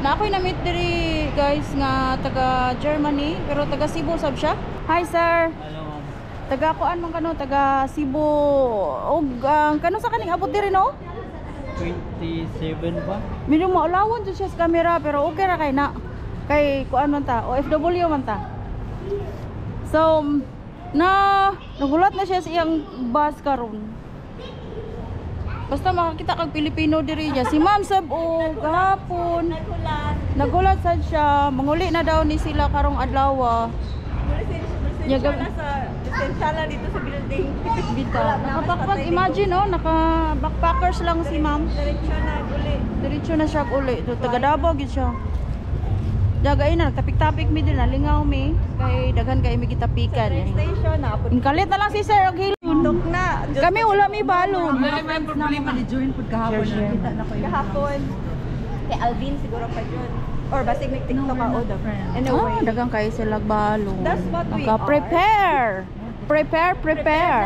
Na ako'y na-meet diri guys nga taga Germany pero taga Cebu sab siya. Hi sir. Hello. Taga kuan man kano taga Cebu. Og kano sa kaning abot diri no? 27 ba? Medyo maulawon jud siya sa camera pero okay ra kay na. Kay kuan man ta, OFW man ta. So nagulat na siya sa iyang bus karon. Basta makakita kag Pilipino diri diya. Si Ma'am Sab o gahapon. Nagulat sad siya. Manguli na daw ni sila karong adlaw. Yaga sa essential dito sa building. Bita. Nakabackpack, imagine oh, naka-backpackers lang si Ma'am. Diretso na uli. Diretso na siya uli. Taga Davao gid siya. Dagay na nagtapik-tapik mi din nalingaw mi kay daghan kay mi gitapikan. Station na apod. Kalit na lang si Sir og hilon. Na. Kami wala mi balon. May problema ni join pud kahapon. Nakita na ko kahapon. Kay Alvin siguro pa yun. Or basig may TikTok ako the friend. Anyway, Daghang kay sila balon. That's what we Prepare. Prepare.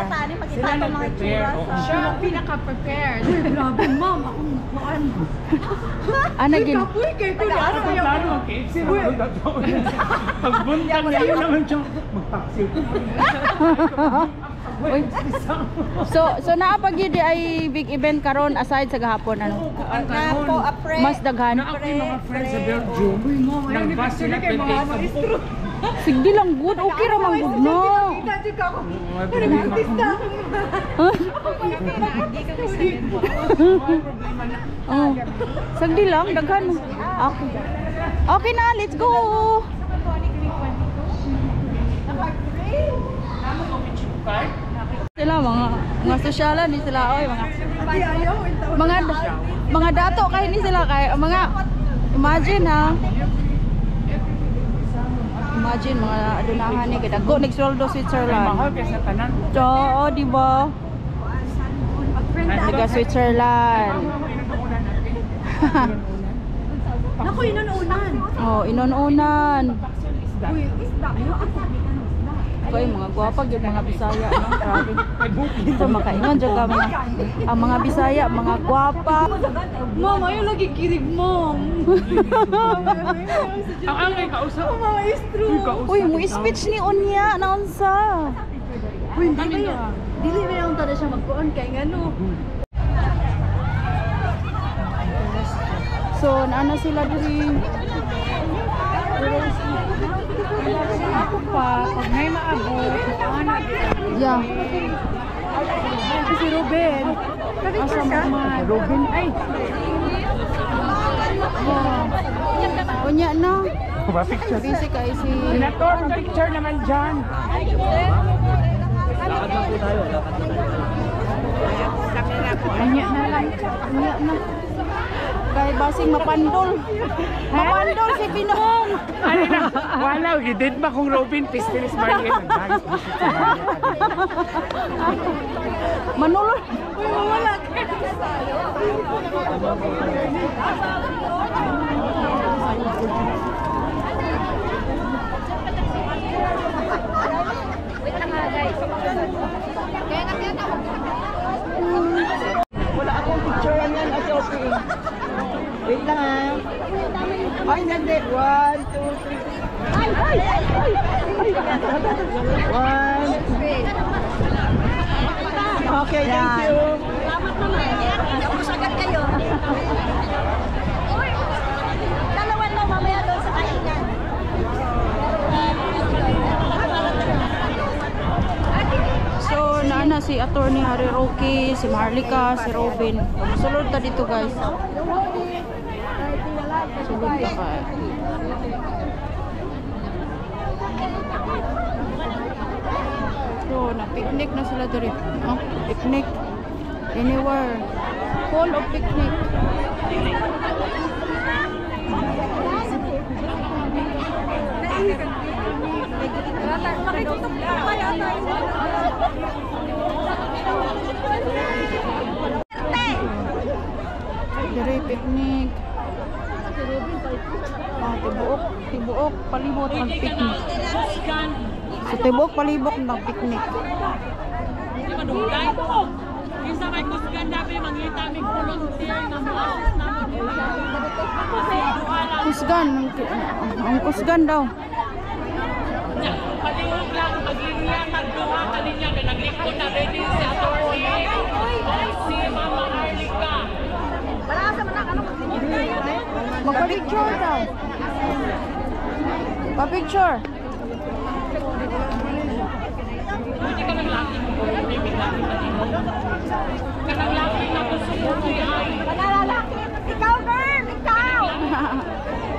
Saan makita pa mga itsura sa... Siya ang pinaka-prepared. Grabe, ma'am. Akong nakuhaan. Ana gin. Uy, kay ko na. Ano yung Lalo ang KFC mo pagbuntag kayo naman siya magpaksi. Uy. So naa pag yun di ay big event karon aside sa gahapon ano. Na po, a friend. Mas daghan. Na ako yung mga friends sa Belgium. Nang bus sila 28. Sigdi lang good, okay ra man good no. Oh. Sagdi lang daghan. Ako. Okay na, let's go. Sila mga sosyalan ni sila oy mga dato kay ni sila kay mga imagine ha. Imagine mga adunahan ni kadago nagsoldo Switzerland. Mahal kaysa tanan. Oo, di ba? Taga Switzerland. Naku, inununan. Oh, inununan. Uy, isda. Kay mga gwapa gyud mga Bisaya no, grabe. So makaingon jud ka mga ang mga Bisaya, mga gwapa. Ma'am, ayaw lagi kirig, ma'am. Ang angay kausap. Mga istro. Uy, mo speech ni unya naunsa. Uy, dili ba yung tada siya magkuhan kay ngano. So naana sila diri. Ako pa, pag may maabot, ano? Yeah. Si Ruben. Asa mo Ruben? Ay! Yeah. Unya na. Picture. Busy kay si Senator, picture naman dyan. Unya na lang. Unya na. Kay basing mapandol. Mapandol si Binong. Ano na? Wala, gidid ba kung Robin Pistilis Maria? Manulol. Uy, mawala ka! Wala akong picture yan as okay. Wait lang ha. Ay, hindi. 1, 2, 3. Ay! One. Okay, thank you. Salamat naman. Tapos agad kayo. Dalawan lang mamaya doon sa kainan. So naana si Attorney Harry Roque, si Marlica, si Robin. Sulod ta dito guys. Sulod ta ka. So na-picnic na sila dito. Oh, picnic. Anywhere. Full of picnic. Dari picnic. Tibuok palibot ng picnic. So tibuok palibot ng picnic. Isa may kusgan dapat mangita mig volunteer na mo assist namin. Kasi duha lang. kusgan. Ang kusgan daw. Palihog lang, maglinya, magduha ka niya, naglingkod na ready si attorney. Si Mama Arlica. Magpa-picture daw. Pa-picture. Hindi ka naglaki mo, hindi biglaki palihog. Ka naglaki na gusto mo ay. Ikaw, girl! Ikaw!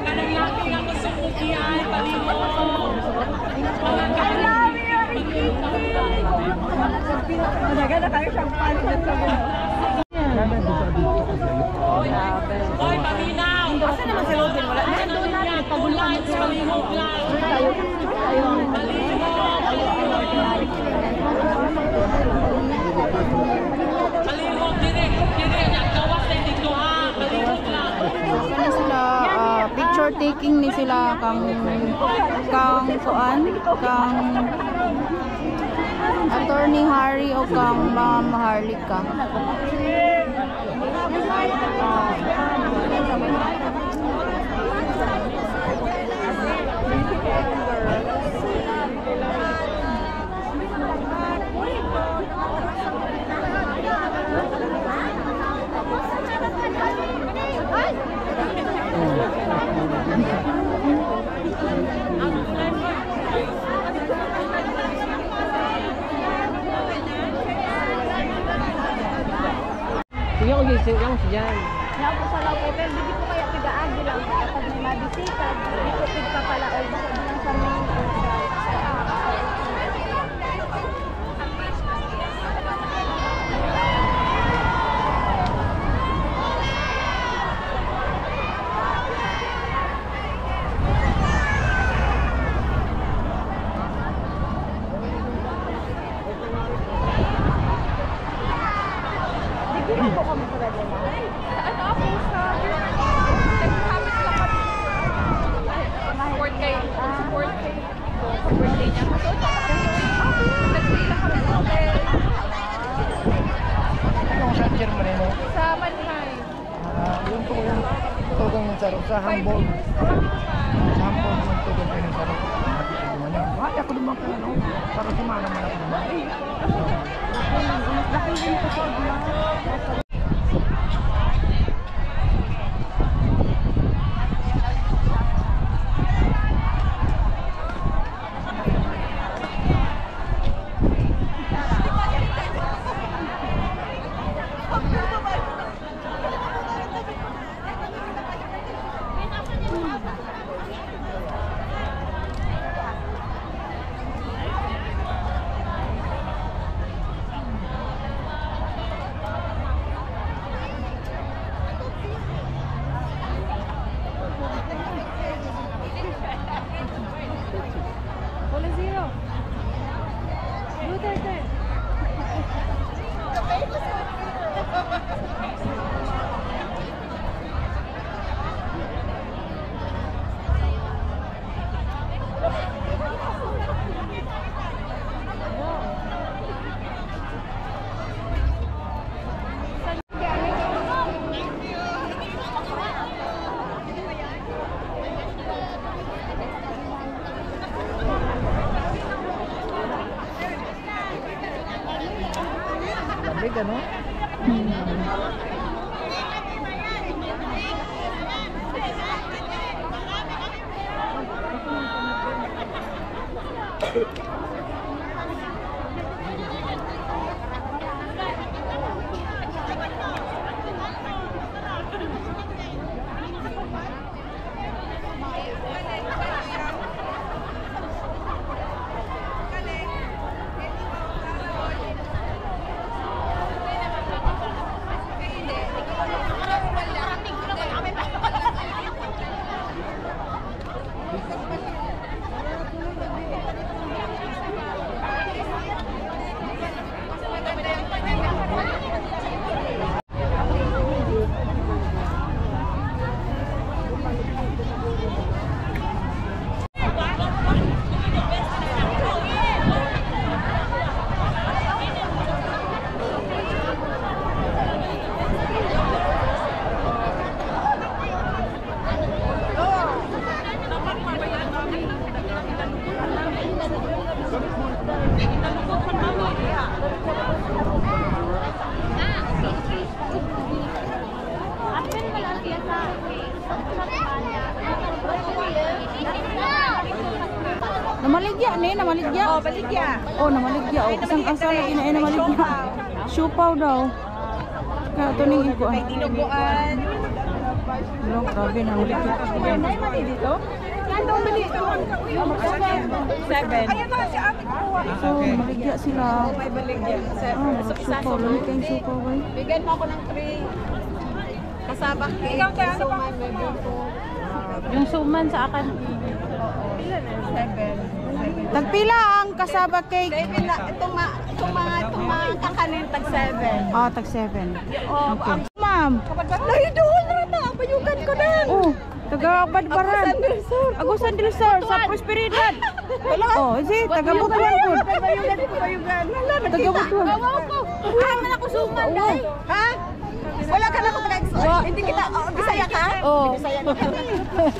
Ka naglaki na gusto mo ay palihog. I love you, Ricky! Madagal na kayo siyang palit sa mga. Hoy, paminaw! Asa naman si Robin? Wala na doon natin. Tulad sa palihog lang. Palihog, dire, gawas na dito ha. Palihog lang. Kani sila picture taking ni sila kang kuan kang Attorney Harry o kang Ma'am Harlica. Sige ko gising lang siya. Napo sa law pero hindi ko kaya tigaagi lang kapag may mabisita, hindi ko pala o baka lang sa main sa Hamburg. Sa Hamburg magtugon kayo ng sarap. Ay, ako naman ko, no? Para sumana man ako naman. Lamig, ano? Namaligya ni, namaligya. Oh, baligya. Oh, namaligya. Oh, isang asal ina ay namaligya. Siupaw daw. Kaya ito ning ko. May dinuguan. Hello, grabe namaligya. Ay, mali dito? Yan daw mali. 7. Ayan na, si ate ko. So, namaligya sila. May baligya. Oh, siupaw. Lalo kayong siupaw ba? Bigyan mo ako ng 3. Kasabak cake. Ikaw kaya ano pa? Yung suman sa akin. Ilan na? 7. Tagpila ang kasaba cake. Baby na, itong mga kakanin, tag 7. Ah, tag 7. Oh, Okay. Ma'am. Lahi doon na ito. Payugan ko na. Oh, taga Badbaran. Agusan del Sur sa Prosperidad. Oh, si taga Butuan po. Payugan ko, payugan. Taga Butuan. Aman ako suman, day. Ha? Wala ka na ako taga-extra. Hindi kita, Bisaya ka? Oh.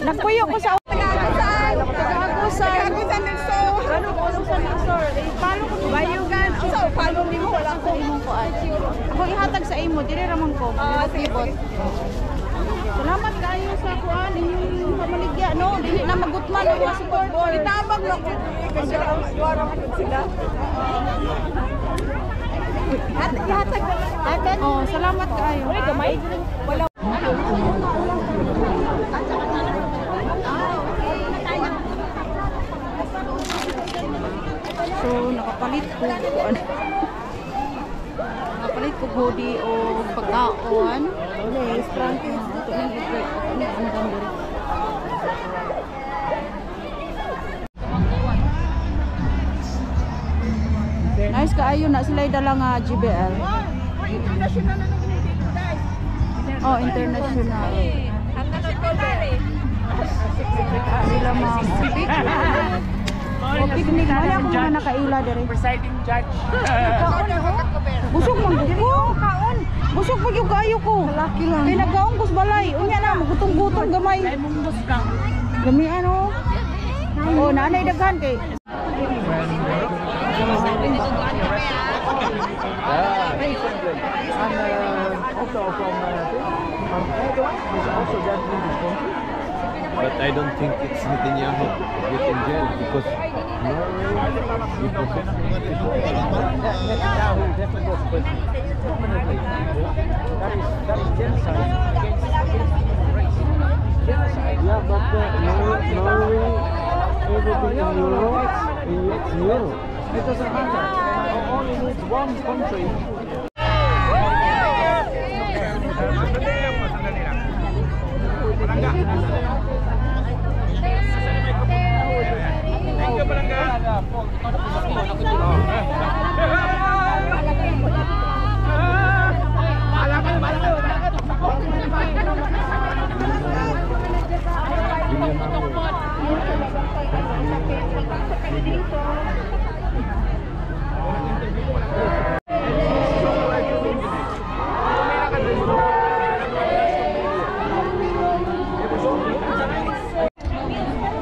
Nagpuyo ko sa Taga-agusan. Taga-Agusan. Taga-agusan del Sur. Ano ko sa Sur? Palo ko Payugan. So, follow me mo. Wala ko. Ako ihatag sa imo, dire ramon ko. Tibot. Salamat kayo sa kuan inyong pamaligya no. Dili na magutman ang mga support. Itabag na ko. Kasi duwara ko sila. Ihatag. Oh, salamat kayo. Uri gamay. Wala. So, nakapalit ko kuan. Nakapalit ko hoodie o pagkaon. Yes, Frankie. Ito nang i-break. Ito nang andang diri. Nice kaayo na sila dala nga GBL. International na nung dito, guys. Oh, international. Ang nasikotari. Sila ma'am. Oh, picnic. Wala akong mga nakaila diri. Presiding judge. Busog man ko. Kaon. Busog pag yung kayo ko. Laki lang. Kaya nagkaon ko sa balay. Unya na, magutong-gutong gamay. Gami ano. Oh, nanay daghan kay. But I don't think it's Netanyahu get in jail because Netanyahu definitely goes, but that is genocide against race. Genocide. yeah, but Norway, everything in Europe, it's Europe. It doesn't matter. Only needs one country.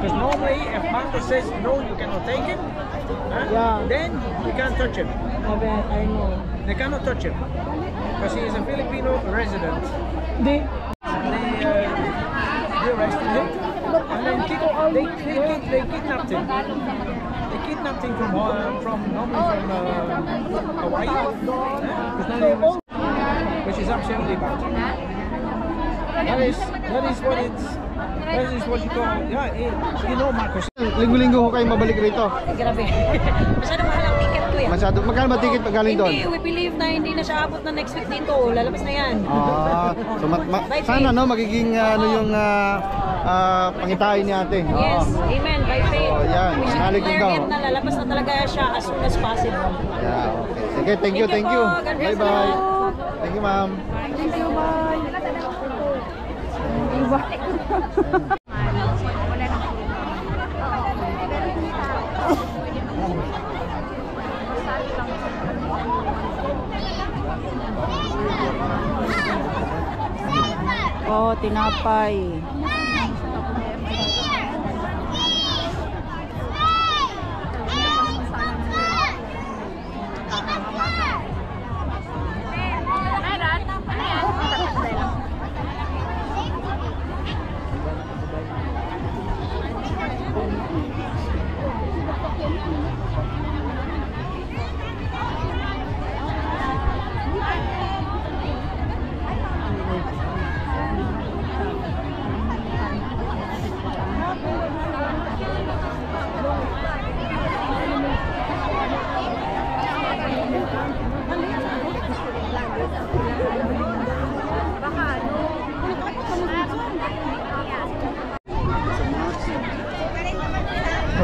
Because normally, if Marco says no, you cannot take him, then you can't touch him. I know. They cannot touch him because he is a Filipino resident. They arrested him and then they kidnapped him. They kidnapped him from Hawaii, which is absolutely bad. That is what you call, yeah, you know, Marcos. Linggo-linggo ko kayo mabalik rito. Grabe. Masyado mahal ang ticket ko yan. Masyado. Magkano ba ticket pag galing doon? Hindi, we believe na hindi na siya abot na next week dito. Lalabas na yan. So sana no magiging ano yung pangitain ni ate. Yes, amen, by faith. Oh, yan. We should Halik declare daw. it na lalabas na talaga siya as soon as possible. Yeah, okay. Sige, thank you. Thank you po. God bless Bye-bye. you. Thank you, ma'am. Thank you, bye. Oh, tinapay.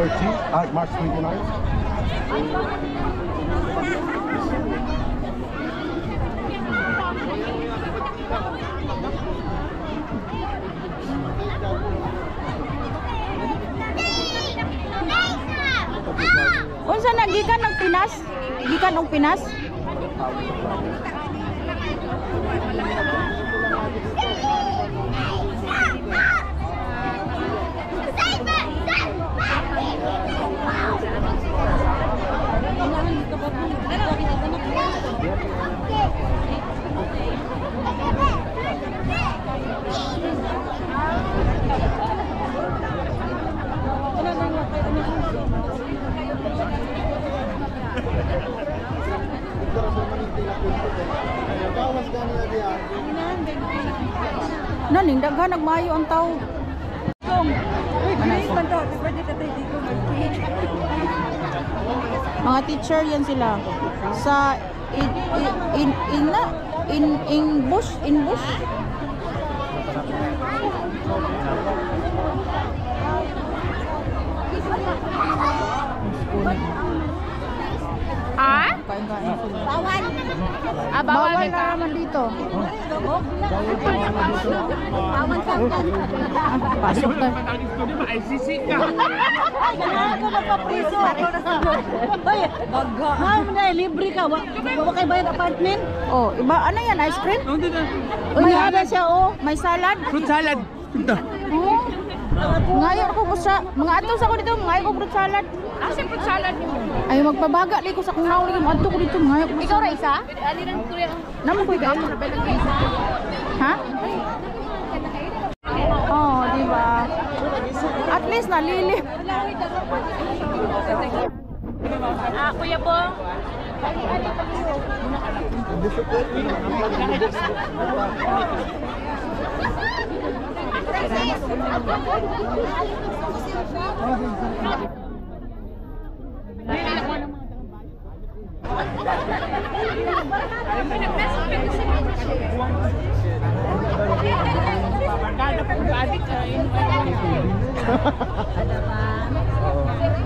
13, March 29. Unsa nagikan ng Pinas? Gikan ng Pinas? Naning daghan nagmayo ang tao. Mga teacher yan sila sa in bush. Ah? Kain-kain sila. Bawal. Bawal na naman dito. Bawal ka. Pasok na. Ako na papriso. Hoy, ma'am na libre ka. Wa kay bayad apartment. Oh, iba ano yan? Ice cream? May haba siya oh. May salad. Fruit salad. Oh. Ngayon ako sa mga atos ako dito, ngayon ko fruit salad. Asa fruit salad mo? Ay magpabaga li ko sa kung nauli mo adto ko dito ngayon. Ikaw ra isa? Ali nang kuya. Namo ko ikaw. Ha? Oh, di ba? At least nalilip. Ah, Kuya Bong.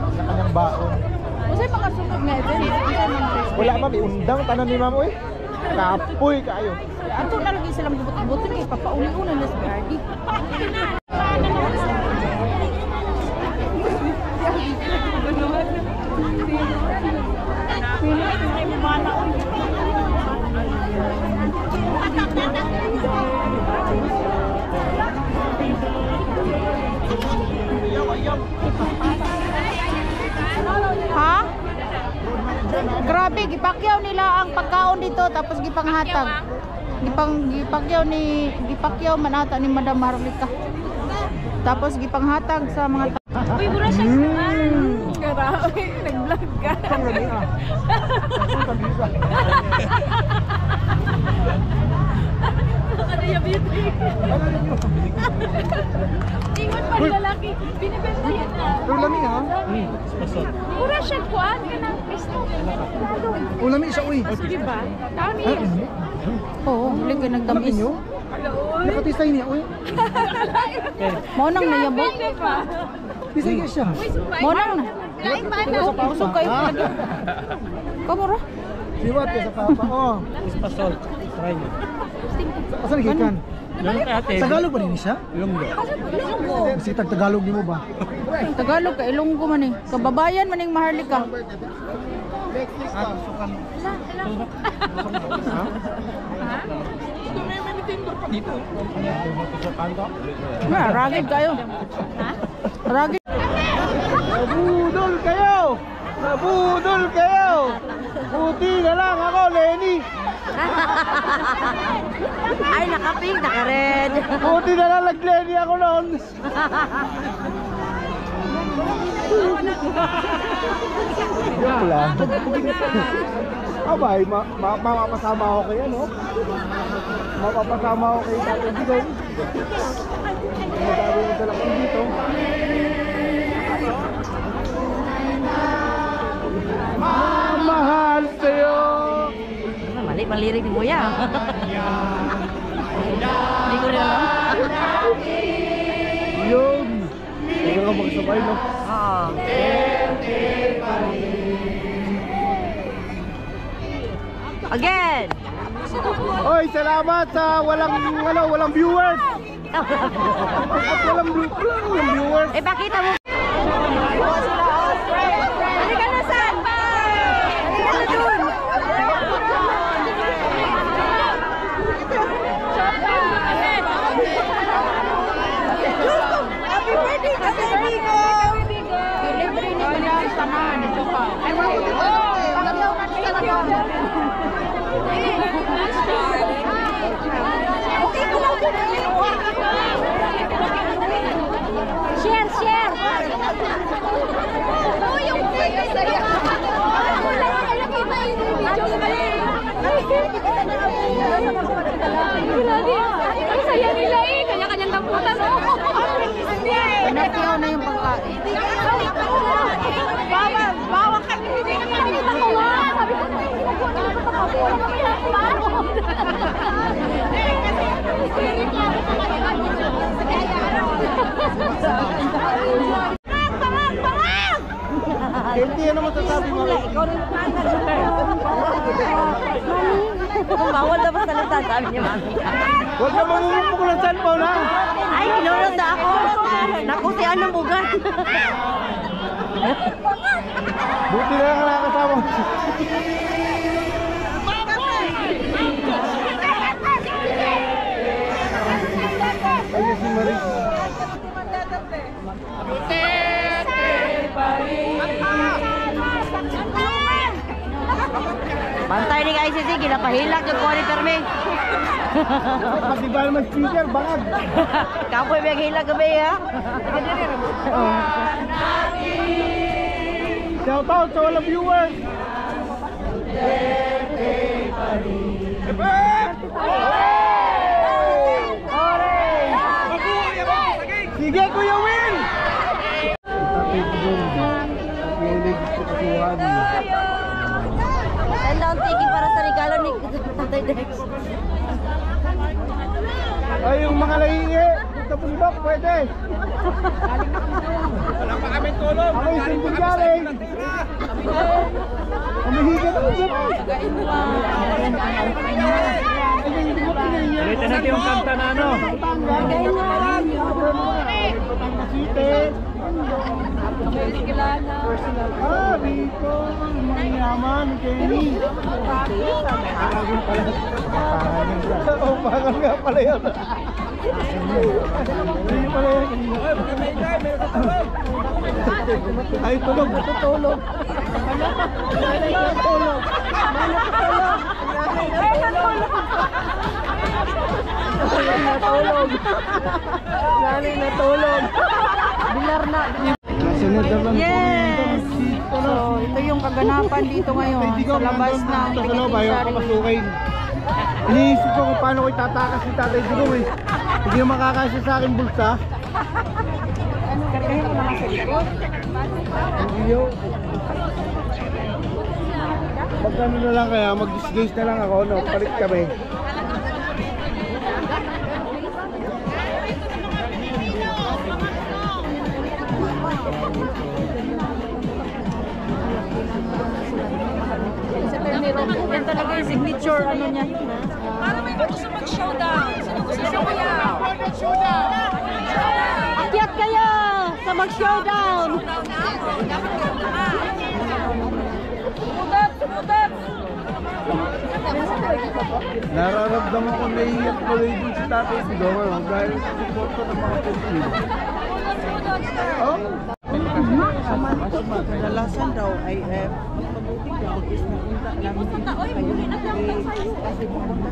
Sa kanyang baon. Usay mga sunod nga event. Wala pa, may undang tanan ni ma'am, oy. Kapoy kayo. Ato na lagi silang bubot-bubot ni papauli-una na sa BRD. Ha? Grabe, gipakyaw nila ang pagkaon dito tapos gipanghatag. Gipakyaw man ata ni Madam Marlica. Tapos gipanghatag sa mga Uy, mura siya. Grabe, nag-vlog ka. Ingat pa lalaki. Binibenta yan na. Pero lami ha? Mura siya kuan ka ng pisto. O lami siya, uy. Diba? Tao niya. Oo, huli kayo Lami nagtamis. nyo? Nakatistay niya, uy. Mo nang nayabot. Tisay niya siya. Mo nang na. Lain ba na? Busog kayo pa. Kamura. Siwat ka sa papa. Oh. Ispasol. Try nyo. Asan nagikan? Tagalog ba rin siya? Ilonggo. Si Tagalog ni mo ba? Tagalog ka, Ilonggo man eh. Kababayan man yung Maharlika. Ragid kayo. Ragid. Nabudol kayo! Nabudol kayo! Buti na lang ako, Lenny! Ay, naka-pink, naka-red. Buti na lang nag-Lenny ako noon! Joke lang. Abay, mapapasama ako kay ano? Mapapasama ako kay Tatay Digong. Magagawa yung dala ko dito. Mahal sa'yo! Mali, malirik mo yan. Hindi ko rin alam. Yun! Hindi ko ka magsabay, no? Oo. Again! Oy, salamat sa walang viewers. walang viewers. Eh, pakita mo. Halika na, San! Halika na dun! Happy birthday, Kasi Bigo! Libre ni Madam Saman. Ay, Share, share! Oh, yung saya! Wala ka lang kita yung video ka ang saya nila eh! Kanya-kanyang damputan mo! Nagtiyaw na yung pagkain. Bawang ka! Hindi ka nakikita ko nga! Sabi ko, Hindi, ano masasabi mo? Bawal na ba salita, sabi niya, mami. Huwag ka mamumukul ng cellphone, ha? Ay, kinunod na ako. Nakusian ng bugat. Buti na lang nakakasama. Ayun si Maris. Pantay ni ICC, ginapahilak yung kuha ni Carme. Pati ba naman speaker, bangag. Kapoy may hilag gabi, ha? Shout out sa walang viewers. Sige, Kuya Will! Tatay Pugong, pinig sa kasuhan. Send down ticket para sa regalo ni Tatay Dex. Ay, yung mga lahingi, punta bundok, pwede. Wala pa kami tulog. Ako yung sindigyari. Umihiga naman siya. Ulitin natin yung kanta na ano. Ah, Rico, mayaman, Kenny. Pangalan pala. Oo, pangalan nga pala yun. Hindi pala yun. Ay, tulog. Tutulog. Nanay natulog. Nanay natulog. Bilar na. Yes! So, ito yung kaganapan dito ngayon sa labas ng Pinag-isari. Iniisip ko kung paano ko itatakas si Tatay Digong eh. Hindi na makakasya sa akin bulsa. Kargahin mo naman sa likod. Hindi yun. Magkano na lang kaya, mag-disguise na lang ako, no? Palit kami. Yan talaga yung signature ano niya. Para may gusto mag-showdown. Sino gusto niya? Akyat kayo sa mag-showdown. Nararamdaman ko naiiyak ko rin dun si Tatay Digong dahil sa support ko ng mga Pilipino. Oh? Kadalasan daw ay mabuti daw is napunta namin dito kayo kasi pumunta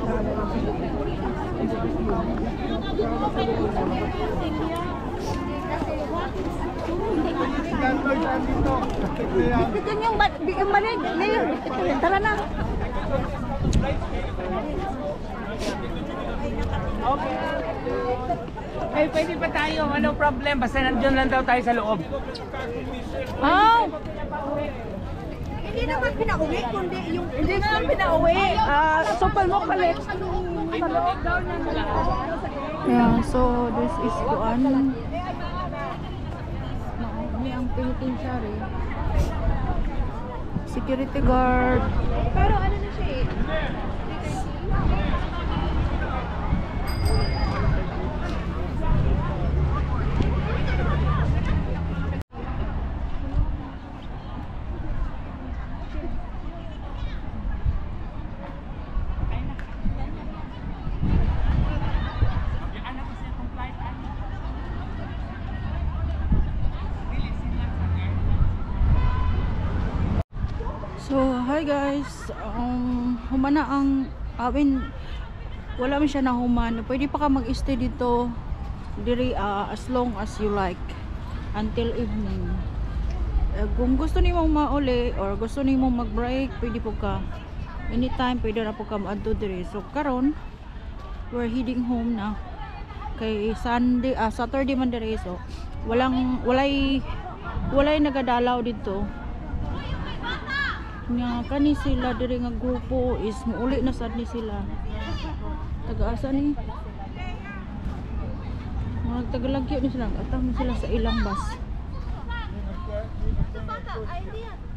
Ito yung manig. Tara na. Ay, pwede pa tayo. Ano problem? Basta nandiyan lang daw tayo sa loob. Oh! Hindi naman pinauwi, kundi yung... Hindi naman pinauwi. Sopal mo palit. Yeah, so this is kuan. penitentiary. Security guard. Pero ano na siya eh. So, hi guys. Humana ang wala man siya na human. Pwede pa ka mag-stay dito diri as long as you like until evening. Kung gusto nimo mauli or gusto nimo mag-break, pwede po ka anytime, pwede na po ka maadto diri. So karon we're heading home na. Kay Saturday man diri, so walay nagadalaw dito. Nga kani sila diri nga grupo is muuli na sad ni sila. Taga-asa ni? Mga tagalagyo ni sila. Atang sila sa ilang bus. Bata, ay diyan.